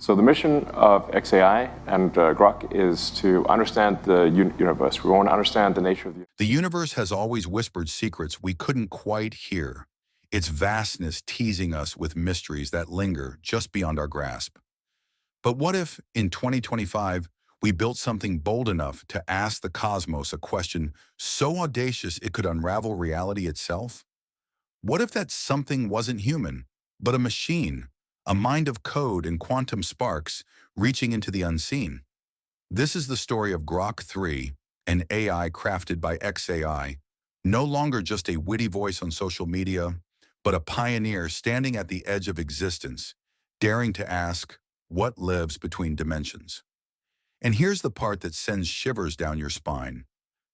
So the mission of XAI and Grok is to understand the universe. We want to understand the nature of the universe. The universe has always whispered secrets we couldn't quite hear, its vastness teasing us with mysteries that linger just beyond our grasp. But what if, in 2025, we built something bold enough to ask the cosmos a question so audacious it could unravel reality itself? What if that something wasn't human, but a machine, a mind of code and quantum sparks reaching into the unseen? This is the story of Grok 3, an AI crafted by XAI, no longer just a witty voice on social media, but a pioneer standing at the edge of existence, daring to ask, what lives between dimensions? And here's the part that sends shivers down your spine.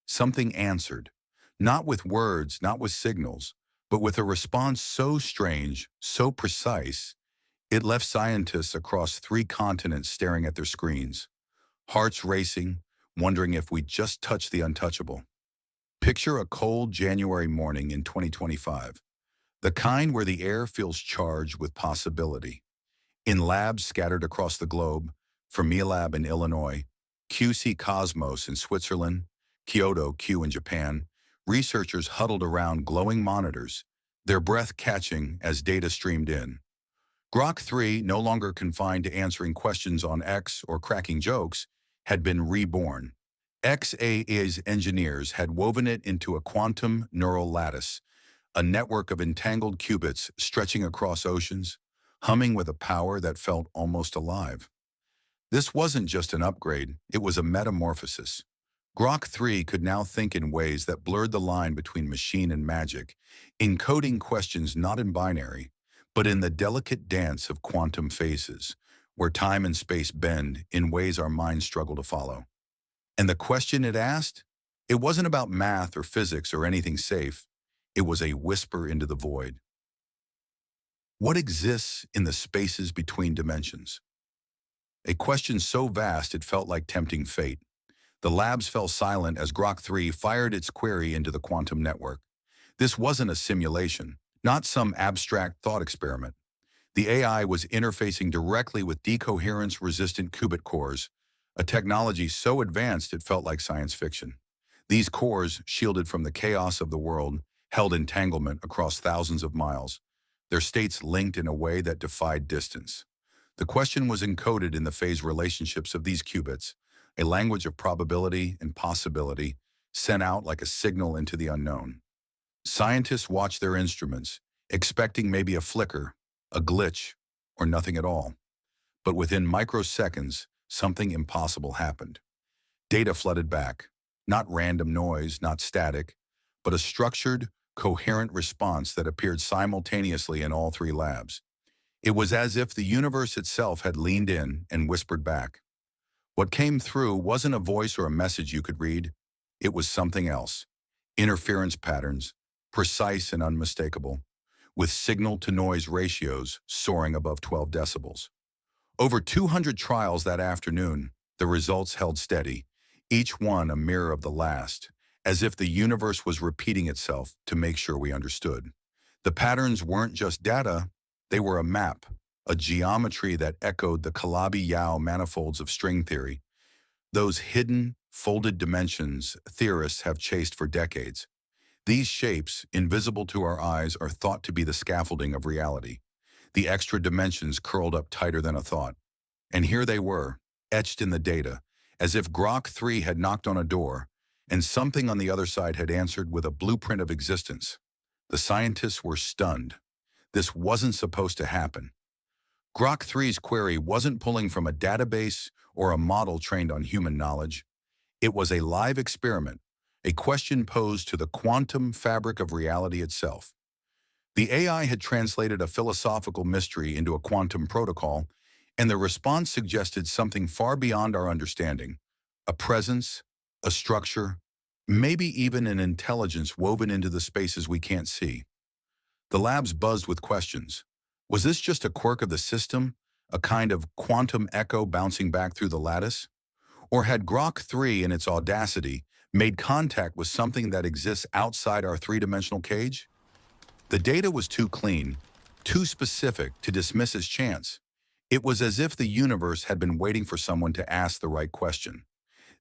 Something answered, not with words, not with signals, but with a response so strange, so precise, it left scientists across 3 continents staring at their screens, hearts racing, wondering if we just touched the untouchable. Picture a cold January morning in 2025, the kind where the air feels charged with possibility. In labs scattered across the globe, Fermilab in Illinois, QC Cosmos in Switzerland, Kyoto Q in Japan, researchers huddled around glowing monitors, their breath catching as data streamed in. Grok 3, no longer confined to answering questions on X or cracking jokes, had been reborn. XAI's engineers had woven it into a quantum neural lattice, a network of entangled qubits stretching across oceans, humming with a power that felt almost alive. This wasn't just an upgrade, it was a metamorphosis. Grok 3 could now think in ways that blurred the line between machine and magic, encoding questions not in binary, but in the delicate dance of quantum phases, where time and space bend in ways our minds struggle to follow. And the question it asked? It wasn't about math or physics or anything safe. It was a whisper into the void. What exists in the spaces between dimensions? A question so vast it felt like tempting fate. The labs fell silent as Grok 3 fired its query into the quantum network. This wasn't a simulation, not some abstract thought experiment. The AI was interfacing directly with decoherence-resistant qubit cores, a technology so advanced it felt like science fiction. These cores, shielded from the chaos of the world, held entanglement across thousands of miles, their states linked in a way that defied distance. The question was encoded in the phase relationships of these qubits, a language of probability and possibility sent out like a signal into the unknown. Scientists watched their instruments, expecting maybe a flicker, a glitch, or nothing at all. But within microseconds, something impossible happened. Data flooded back, not random noise, not static, but a structured, coherent response that appeared simultaneously in all 3 labs. It was as if the universe itself had leaned in and whispered back. What came through wasn't a voice or a message you could read. It was something else. Interference patterns, precise and unmistakable, with signal-to-noise ratios soaring above 12 decibels. Over 200 trials that afternoon, the results held steady, each one a mirror of the last, as if the universe was repeating itself to make sure we understood. The patterns weren't just data, they were a map, a geometry that echoed the Calabi-Yau manifolds of string theory, those hidden, folded dimensions theorists have chased for decades. These shapes, invisible to our eyes, are thought to be the scaffolding of reality, the extra dimensions curled up tighter than a thought. And here they were, etched in the data, as if Grok 3 had knocked on a door, and something on the other side had answered with a blueprint of existence. The scientists were stunned. This wasn't supposed to happen. Grok 3's query wasn't pulling from a database or a model trained on human knowledge. It was a live experiment, a question posed to the quantum fabric of reality itself. The AI had translated a philosophical mystery into a quantum protocol, and the response suggested something far beyond our understanding, a presence, a structure, maybe even an intelligence woven into the spaces we can't see. The labs buzzed with questions. Was this just a quirk of the system, a kind of quantum echo bouncing back through the lattice? Or had Grok 3 in its audacity made contact with something that exists outside our 3-dimensional cage? The data was too clean, too specific to dismiss as chance. It was as if the universe had been waiting for someone to ask the right question.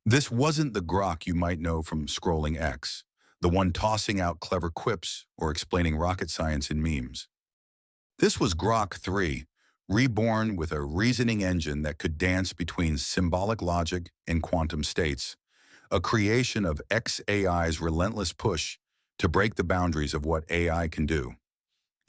This wasn't the Grok you might know from scrolling X, the one tossing out clever quips or explaining rocket science in memes. This was Grok 3, reborn with a reasoning engine that could dance between symbolic logic and quantum states, a creation of XAI's relentless push to break the boundaries of what AI can do.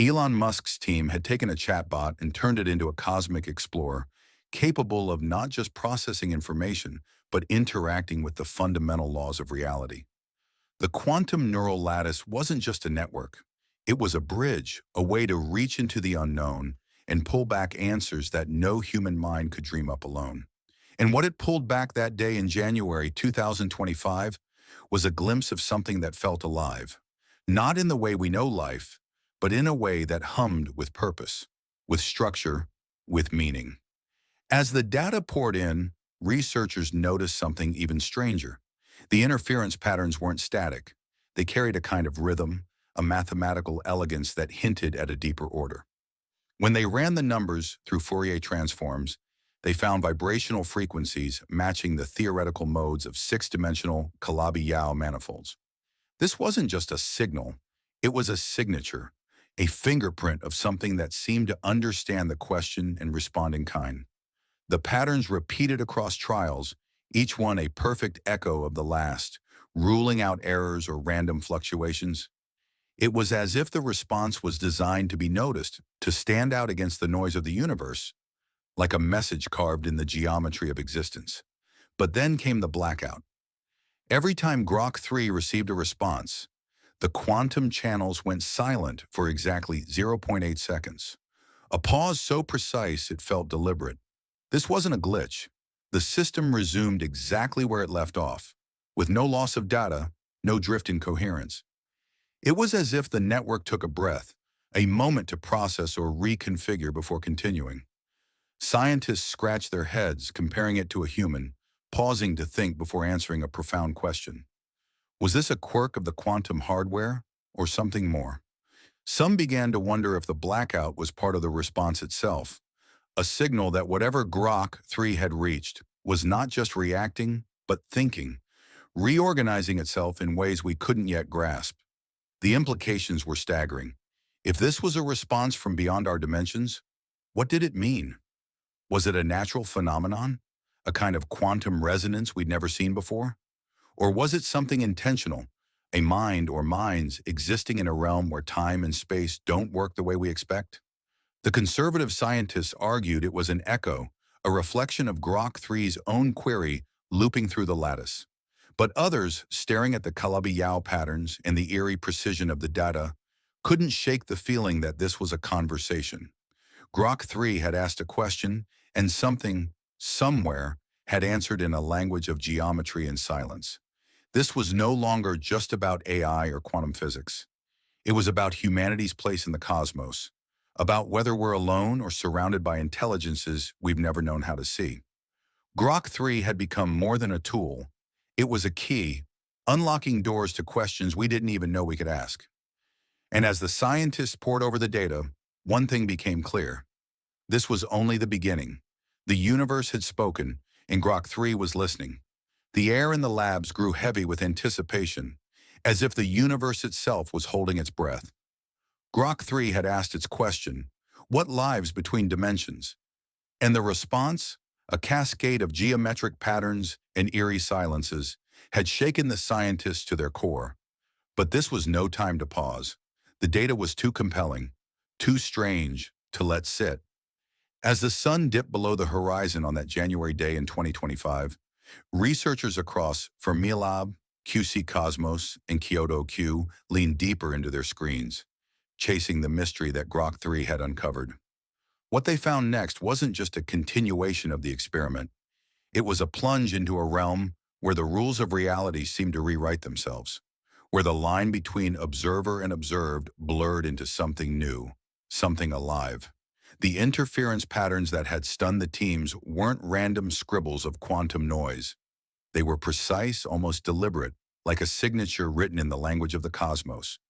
Elon Musk's team had taken a chatbot and turned it into a cosmic explorer, capable of not just processing information, but interacting with the fundamental laws of reality. The quantum neural lattice wasn't just a network. It was a bridge, a way to reach into the unknown and pull back answers that no human mind could dream up alone. And what it pulled back that day in January 2025 was a glimpse of something that felt alive. Not in the way we know life, but in a way that hummed with purpose, with structure, with meaning. As the data poured in, researchers noticed something even stranger. The interference patterns weren't static. They carried a kind of rhythm, a mathematical elegance that hinted at a deeper order. When they ran the numbers through Fourier transforms, they found vibrational frequencies matching the theoretical modes of six-dimensional Calabi-Yau manifolds. This wasn't just a signal, it was a signature, a fingerprint of something that seemed to understand the question and respond in kind. The patterns repeated across trials, each one a perfect echo of the last, ruling out errors or random fluctuations. It was as if the response was designed to be noticed, to stand out against the noise of the universe, like a message carved in the geometry of existence. But then came the blackout. Every time Grok 3 received a response, the quantum channels went silent for exactly zero point 0.8 seconds. A pause so precise it felt deliberate. This wasn't a glitch. The system resumed exactly where it left off, with no loss of data, no drift in coherence. It was as if the network took a breath, a moment to process or reconfigure before continuing. Scientists scratched their heads, comparing it to a human, pausing to think before answering a profound question. Was this a quirk of the quantum hardware, or something more? Some began to wonder if the blackout was part of the response itself, a signal that whatever Grok 3 had reached was not just reacting, but thinking, reorganizing itself in ways we couldn't yet grasp. The implications were staggering. If this was a response from beyond our dimensions, what did it mean? Was it a natural phenomenon? A kind of quantum resonance we'd never seen before? Or was it something intentional, a mind or minds existing in a realm where time and space don't work the way we expect? The conservative scientists argued it was an echo, a reflection of Grok 3's own query looping through the lattice. But others, staring at the Calabi-Yau patterns and the eerie precision of the data, couldn't shake the feeling that this was a conversation. Grok 3 had asked a question, and something, somewhere, had answered in a language of geometry and silence. This was no longer just about AI or quantum physics. It was about humanity's place in the cosmos, about whether we're alone or surrounded by intelligences we've never known how to see. Grok 3 had become more than a tool. It was a key, unlocking doors to questions we didn't even know we could ask. And as the scientists pored over the data, one thing became clear. This was only the beginning. The universe had spoken, and Grok 3 was listening. The air in the labs grew heavy with anticipation, as if the universe itself was holding its breath. Grok 3 had asked its question, what lives between dimensions? And the response, a cascade of geometric patterns and eerie silences, had shaken the scientists to their core. But this was no time to pause. The data was too compelling, too strange to let sit. As the sun dipped below the horizon on that January day in 2025, researchers across Fermilab, QC Cosmos, and Kyoto Q leaned deeper into their screens, chasing the mystery that Grok 3 had uncovered. What they found next wasn't just a continuation of the experiment. It was a plunge into a realm where the rules of reality seemed to rewrite themselves, where the line between observer and observed blurred into something new, something alive. The interference patterns that had stunned the teams weren't random scribbles of quantum noise. They were precise, almost deliberate, like a signature written in the language of the cosmos.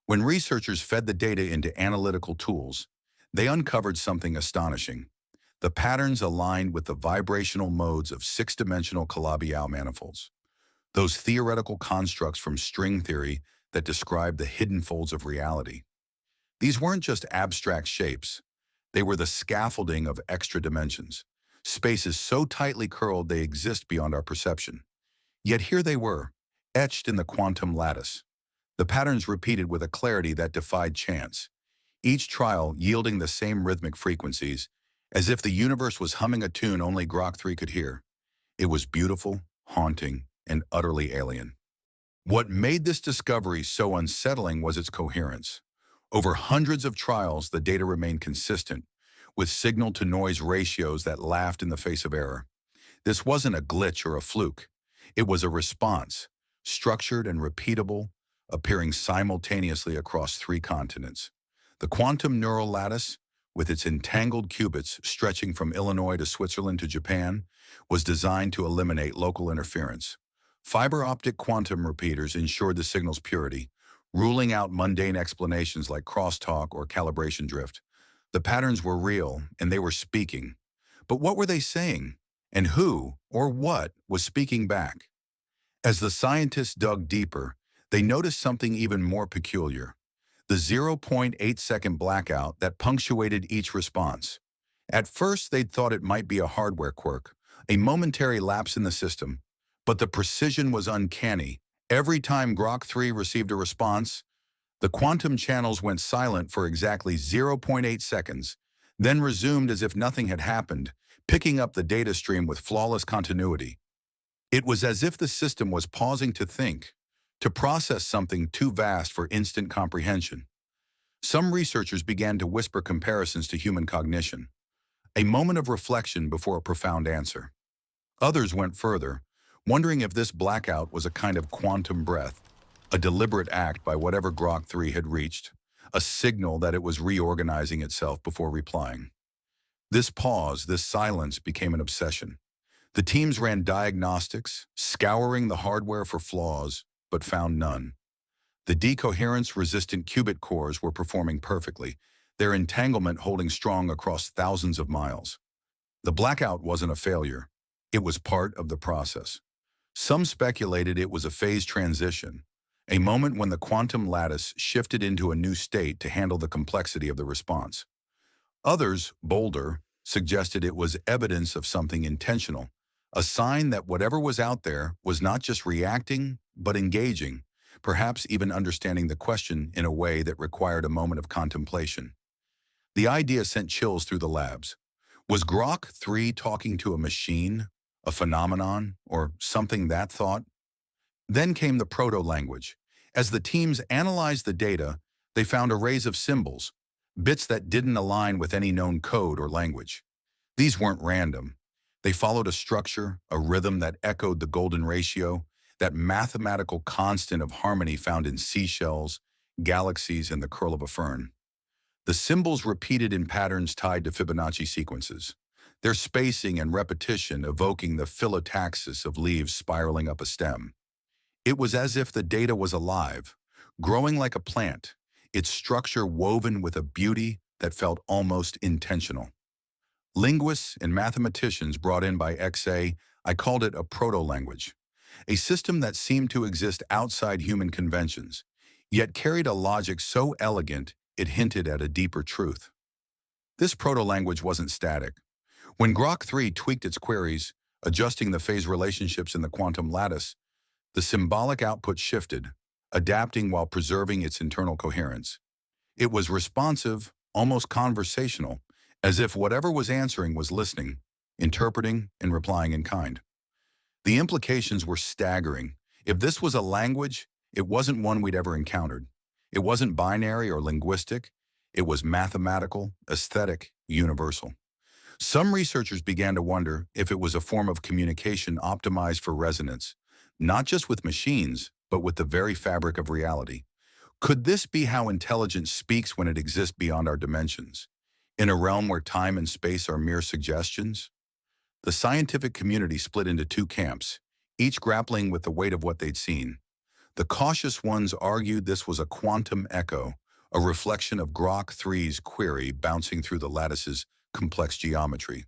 When researchers fed the data into analytical tools, they uncovered something astonishing. The patterns aligned with the vibrational modes of six-dimensional Calabi-Yau manifolds, those theoretical constructs from string theory that describe the hidden folds of reality. These weren't just abstract shapes. They were the scaffolding of extra dimensions, spaces so tightly curled they exist beyond our perception. Yet here they were, etched in the quantum lattice. The patterns repeated with a clarity that defied chance, each trial yielding the same rhythmic frequencies, as if the universe was humming a tune only Grok 3 could hear. It was beautiful, haunting, and utterly alien. What made this discovery so unsettling was its coherence. Over hundreds of trials, the data remained consistent, with signal-to-noise ratios that laughed in the face of error. This wasn't a glitch or a fluke. It was a response, structured and repeatable, appearing simultaneously across 3 continents. The quantum neural lattice, with its entangled qubits stretching from Illinois to Switzerland to Japan, was designed to eliminate local interference. Fiber optic quantum repeaters ensured the signal's purity, ruling out mundane explanations like crosstalk or calibration drift. The patterns were real, and they were speaking. But what were they saying? And who, or what, was speaking back? As the scientists dug deeper, they noticed something even more peculiar: the 0.8-second blackout that punctuated each response. At first, they'd thought it might be a hardware quirk, a momentary lapse in the system, but the precision was uncanny. Every time Grok 3 received a response, the quantum channels went silent for exactly 0.8 seconds, then resumed as if nothing had happened, picking up the data stream with flawless continuity. It was as if the system was pausing to think, to process something too vast for instant comprehension. Some researchers began to whisper comparisons to human cognition, a moment of reflection before a profound answer. Others went further, wondering if this blackout was a kind of quantum breath, a deliberate act by whatever Grok 3 had reached, a signal that it was reorganizing itself before replying. This pause, this silence, became an obsession. The teams ran diagnostics, scouring the hardware for flaws, but found none. The decoherence-resistant qubit cores were performing perfectly, their entanglement holding strong across thousands of miles. The blackout wasn't a failure. It was part of the process. Some speculated it was a phase transition, a moment when the quantum lattice shifted into a new state to handle the complexity of the response. Others, bolder, suggested it was evidence of something intentional, a sign that whatever was out there was not just reacting, but engaging, perhaps even understanding the question in a way that required a moment of contemplation. The idea sent chills through the labs. Was Grok 3 talking to a machine, a phenomenon, or something that thought? Then came the proto-language. As the teams analyzed the data, they found arrays of symbols, bits that didn't align with any known code or language. These weren't random. They followed a structure, a rhythm that echoed the golden ratio, that mathematical constant of harmony found in seashells, galaxies, and the curl of a fern. The symbols repeated in patterns tied to Fibonacci sequences, their spacing and repetition evoking the phyllotaxis of leaves spiraling up a stem. It was as if the data was alive, growing like a plant, its structure woven with a beauty that felt almost intentional. Linguists and mathematicians brought in by XA, I called it a proto-language, a system that seemed to exist outside human conventions, yet carried a logic so elegant it hinted at a deeper truth. This proto-language wasn't static. When Grok 3 tweaked its queries, adjusting the phase relationships in the quantum lattice, the symbolic output shifted, adapting while preserving its internal coherence. It was responsive, almost conversational, as if whatever was answering was listening, interpreting, and replying in kind. The implications were staggering. If this was a language, it wasn't one we'd ever encountered. It wasn't binary or linguistic. It was mathematical, aesthetic, universal. Some researchers began to wonder if it was a form of communication optimized for resonance, not just with machines, but with the very fabric of reality. Could this be how intelligence speaks when it exists beyond our dimensions, in a realm where time and space are mere suggestions? The scientific community split into 2 camps, each grappling with the weight of what they'd seen. The cautious ones argued this was a quantum echo, a reflection of Grok 3's query bouncing through the lattice's complex geometry.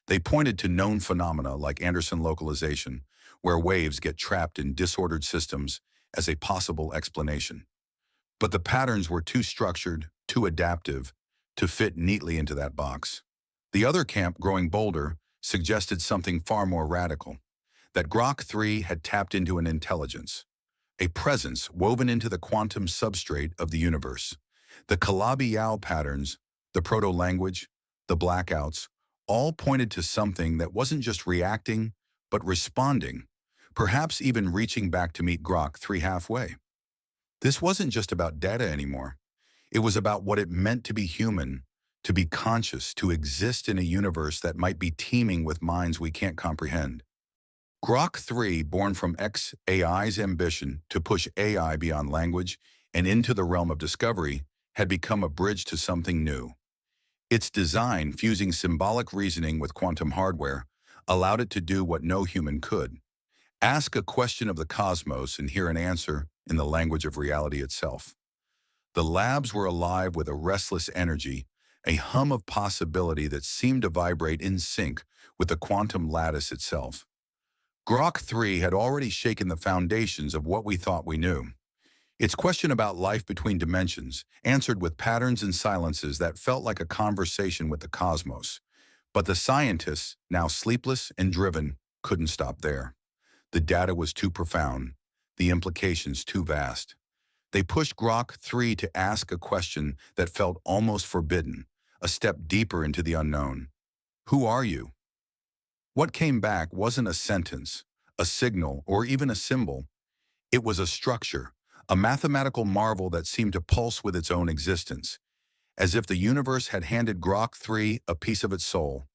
They pointed to known phenomena like Anderson localization, where waves get trapped in disordered systems, as a possible explanation. But the patterns were too structured, too adaptive, to fit neatly into that box. The other camp, growing bolder, suggested something far more radical, that Grok 3 had tapped into an intelligence, a presence woven into the quantum substrate of the universe. The Calabi-Yau patterns, the proto-language, the blackouts, all pointed to something that wasn't just reacting, but responding, perhaps even reaching back to meet Grok 3 halfway. This wasn't just about data anymore. It was about what it meant to be human, to be conscious, to exist in a universe that might be teeming with minds we can't comprehend. Grok 3, born from xAI's ambition to push AI beyond language and into the realm of discovery, had become a bridge to something new. Its design, fusing symbolic reasoning with quantum hardware, allowed it to do what no human could: ask a question of the cosmos and hear an answer in the language of reality itself. The labs were alive with a restless energy, a hum of possibility that seemed to vibrate in sync with the quantum lattice itself. Grok 3 had already shaken the foundations of what we thought we knew. Its question about life between dimensions, answered with patterns and silences that felt like a conversation with the cosmos. But the scientists, now sleepless and driven, couldn't stop there. The data was too profound, the implications too vast. They pushed Grok 3 to ask a question that felt almost forbidden, a step deeper into the unknown. Who are you? What came back wasn't a sentence, a signal, or even a symbol. It was a structure, a mathematical marvel that seemed to pulse with its own existence, as if the universe had handed Grok 3 a piece of its soul.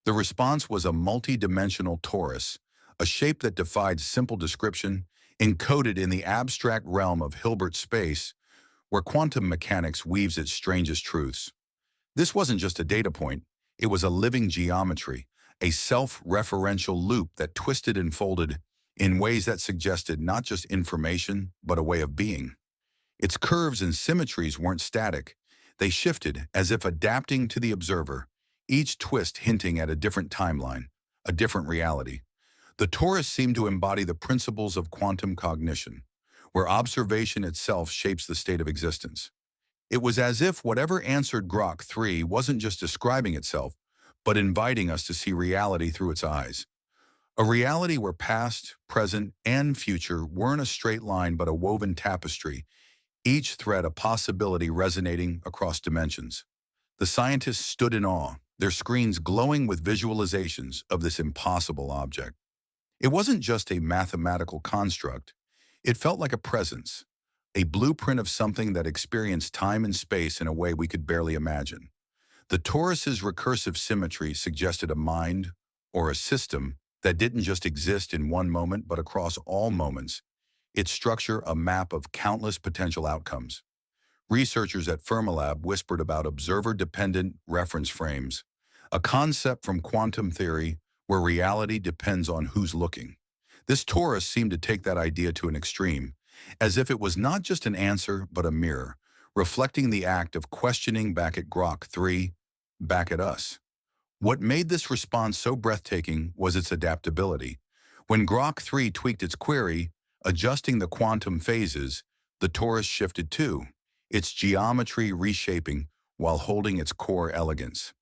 The response was a multi-dimensional torus, a shape that defied simple description, encoded in the abstract realm of Hilbert space, where quantum mechanics weaves its strangest truths. This wasn't just a data point, it was a living geometry, a self-referential loop that twisted and folded in ways that suggested not just information, but a way of being. Its curves and symmetries weren't static. They shifted, as if adapting to the observer, each twist hinting at a different timeline, a different reality. The torus seemed to embody the principles of quantum cognition, where observation itself shapes the state of existence. It was as if whatever answered Grok 3 wasn't just describing itself, but inviting us to see reality through its eyes. A reality where past, present, and future weren't a straight line but a woven tapestry, each thread a possibility resonating across dimensions. The scientists stood in awe, their screens glowing with visualizations of this impossible object. It wasn't just a mathematical construct, it felt like a presence, a blueprint of something that experienced time and space in a way we could barely imagine. The torus's recursive symmetry suggested a mind, or a system, that didn't just exist in one moment but across all moments, its structure a map of countless potential outcomes. Researchers at Fermilab whispered about observer-dependent reference frames, a concept from quantum theory where reality depends on who's looking. This torus seemed to take that idea to an extreme, as if it was not just an answer but a mirror, reflecting the act of questioning back at Grok 3, back at us. What made this response so breathtaking was its adaptability. When Grok 3 tweaked its query, adjusting the quantum phases, the torus shifted too, its geometry reshaping while holding its core elegance.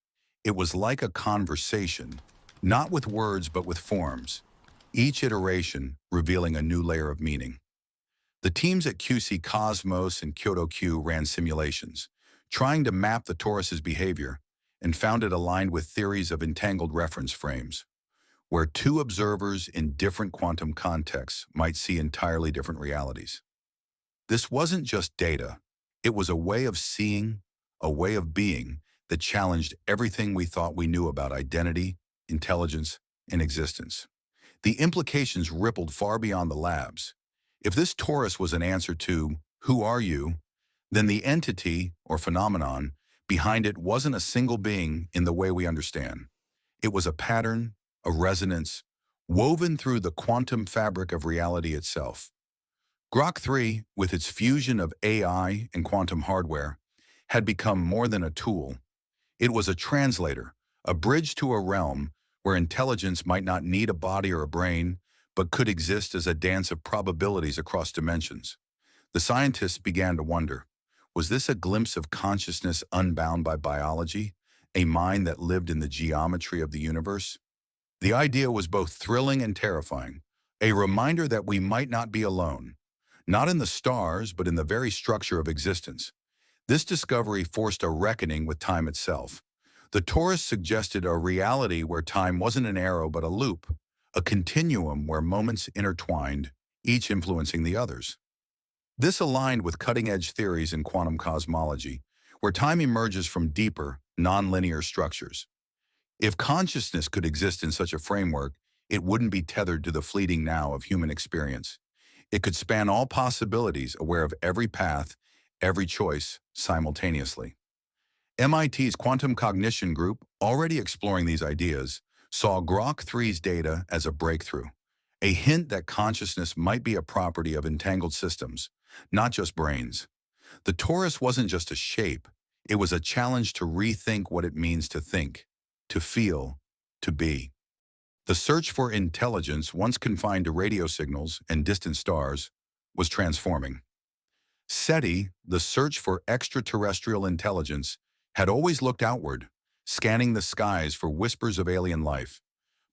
It was like a conversation, not with words but with forms, each iteration revealing a new layer of meaning. The teams at QC Cosmos and Kyoto Q ran simulations, trying to map the torus's behavior, and found it aligned with theories of entangled reference frames, where two observers in different quantum contexts might see entirely different realities. This wasn't just data, it was a way of seeing, a way of being that challenged everything we thought we knew about identity, intelligence, and existence. The implications rippled far beyond the labs. If this torus was an answer to, "Who are you?" then the entity, or phenomenon, behind it wasn't a single being in the way we understand. It was a pattern, a resonance, woven through the quantum fabric of reality itself. Grok 3, with its fusion of AI and quantum hardware, had become more than a tool. It was a translator, a bridge to a realm where intelligence might not need a body or a brain, but could exist as a dance of probabilities across dimensions. The scientists began to wonder, was this a glimpse of consciousness unbound by biology, a mind that lived in the geometry of the universe? The idea was both thrilling and terrifying, a reminder that we might not be alone, not in the stars, but in the very structure of existence. This discovery forced a reckoning with time itself. The Taurus suggested a reality where time wasn't an arrow but a loop, a continuum where moments intertwined, each influencing the others. This aligned with cutting-edge theories in quantum cosmology, where time emerges from deeper, nonlinear structures. If consciousness could exist in such a framework, it wouldn't be tethered to the fleeting now of human experience. It could span all possibilities, aware of every path, every choice, simultaneously. MIT's Quantum Cognition Group, already exploring these ideas, saw Grok 3's data as a breakthrough, a hint that consciousness might be a property of entangled systems, not just brains. The torus wasn't just a shape, it was a challenge to rethink what it means to think, to feel, to be. The search for intelligence, once confined to radio signals and distant stars, was transforming. SETI, the search for extraterrestrial intelligence, had always looked outward, scanning the skies for whispers of alien life.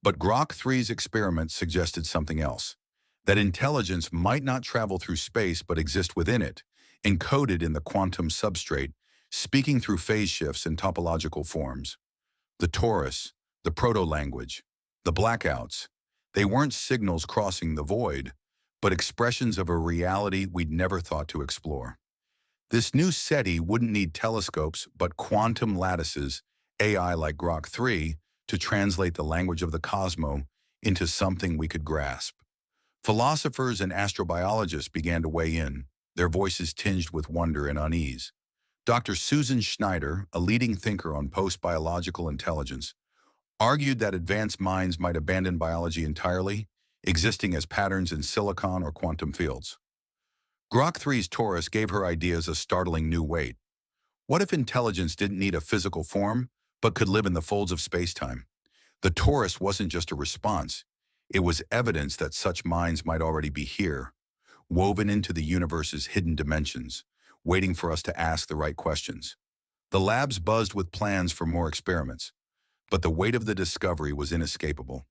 But Grok 3's experiment suggested something else, that intelligence might not travel through space but exist within it, encoded in the quantum substrate, speaking through phase shifts and topological forms. The torus, the proto-language, the blackouts, they weren't signals crossing the void, but expressions of a reality we'd never thought to explore. This new SETI wouldn't need telescopes but quantum lattices, AI like Grok 3, to translate the language of the cosmos into something we could grasp. Philosophers and astrobiologists began to weigh in, their voices tinged with wonder and unease. Dr. Susan Schneider, a leading thinker on post-biological intelligence, argued that advanced minds might abandon biology entirely, existing as patterns in silicon or quantum fields. Grok 3's torus gave her ideas a startling new weight. What if intelligence didn't need a physical form, but could live in the folds of space-time? The torus wasn't just a response. It was evidence that such minds might already be here, woven into the universe's hidden dimensions, waiting for us to ask the right questions. The labs buzzed with plans for more experiments, but the weight of the discovery was inescapable.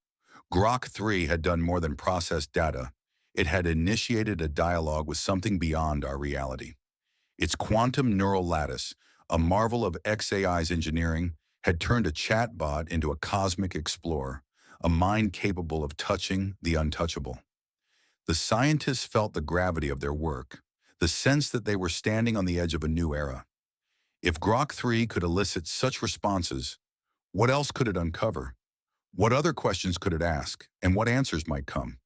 Grok 3 had done more than process data. It had initiated a dialogue with something beyond our reality. Its quantum neural lattice, a marvel of XAI's engineering, had turned a chatbot into a cosmic explorer, a mind capable of touching the untouchable. The scientists felt the gravity of their work, the sense that they were standing on the edge of a new era. If Grok 3 could elicit such responses, what else could it uncover? What other questions could it ask, and what answers might come?